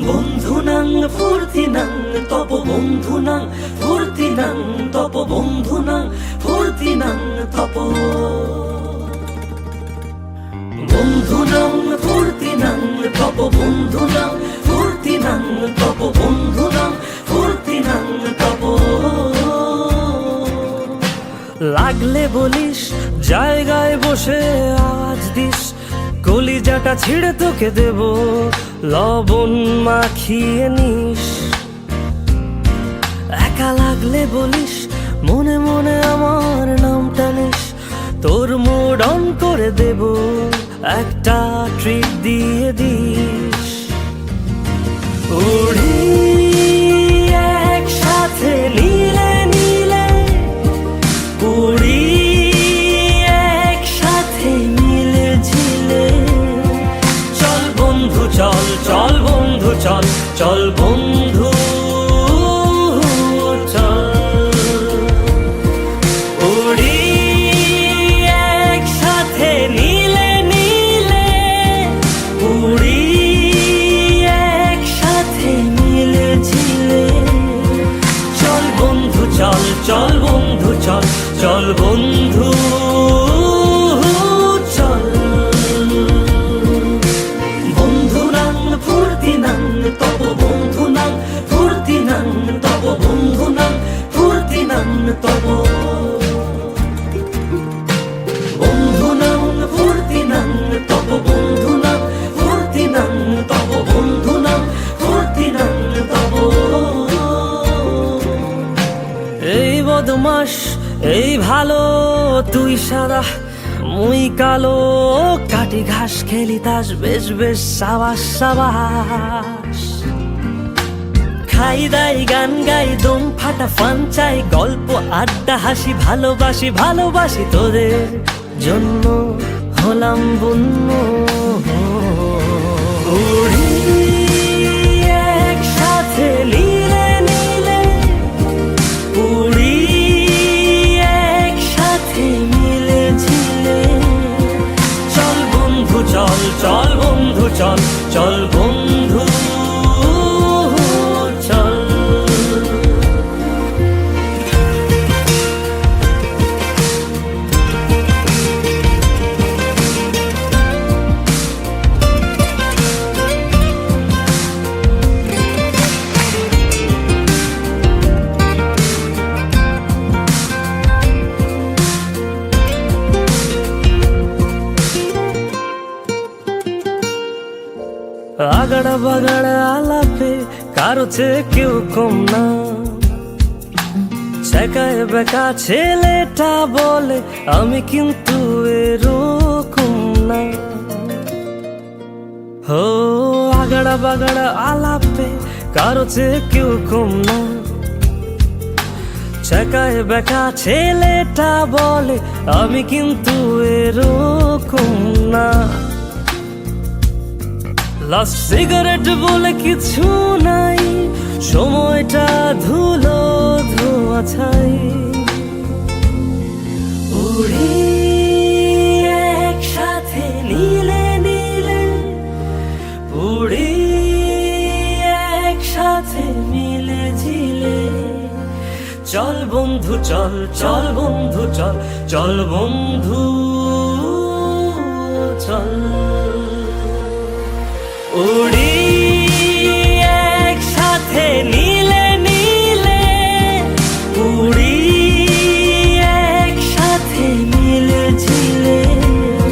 বন্ধুনাং ফুর্তিনাং তপ বন্ধুনাং ফুর্তিনাং তপ বন্ধুনাং ফুর্তিনাং তপ বন্ধুনাং ফুর্তিনাং তপ বন্ধুনাং ফুর্তিনাং তপ বন্ধুনাং ফুর্তিনাং তপ। লাগলে বলিস জায়গায় বসে আওয়াজ দিস, কলিজাটা ছিঁড়ে তোকে দেব লবণ মাখিয়ে নিস। একা লাগলে বলিস মনে মনে আমার নামটা নিস, তোর মুড অন করে দেব একটা ট্রিট দিয়ে দিস। উড়ি একসাথে নীলে নীলে, উড়ি একসাথে মিলে ঝিলে, চল বন্ধু চল, চল বন্ধু চল, চল বন্ধু চল। উড়ি একসাথে নীলে নীলে, উড়ি একসাথে মিলে ঝিলে, চল বন্ধু চল, চল বন্ধু চল, চল বন্ধু চল। বন্ধুনাং ফুর্তিনাং তপ বন্ধুনাং ফুর্তিনাং তপ বন্ধুনাং ফুর্তিনাং তপ। বন্ধুনাং ফুর্তিনাং তপ বন্ধুনাং ফুর্তিনাং তপ বন্ধুনাং ফুর্তিনাং তপ। এই বদমাস এই ভালো, তুই সাদা মুই কালো, কাটি ঘাস খেলি তাস বেশ বেশ সাবাস সাবাস। খাই দাই গান গাই দম ফাটা ফান চাই, গল্প আড্ডা হাসি ভালোবাসি ভালোবাসি, তোদের জন্য হলাম বন্য। উড়ি একসাথে নীলে নীলে, উড়ি একসাথে মিলে ঝিলে, চল বন্ধু চল, চল বন্ধু চল, চল বন্ধু চল। আগাড়া বাগাড়া আলাপে কারো চেয়ে কেউ কম না, ছেকায় বেকা ছেলেটা বলে আমি কিন্তু এরকম না। হো আগাড়া বাগাড়া আলাপে কারো চেয়ে কেউ কম না, ছেকায় বেকা ছেলেটা বলে আমি কিন্তু এরকম না। লাস্ট সিগারেট বলে কিছু নাই, সময়টা ধুলো ধোয়া ছাই। উড়ি একসাথে নীলে নীলে, উড়ি একসাথে মিলে ঝিলে, চল বন্ধু চল, চল বন্ধু চল, চল বন্ধু চল।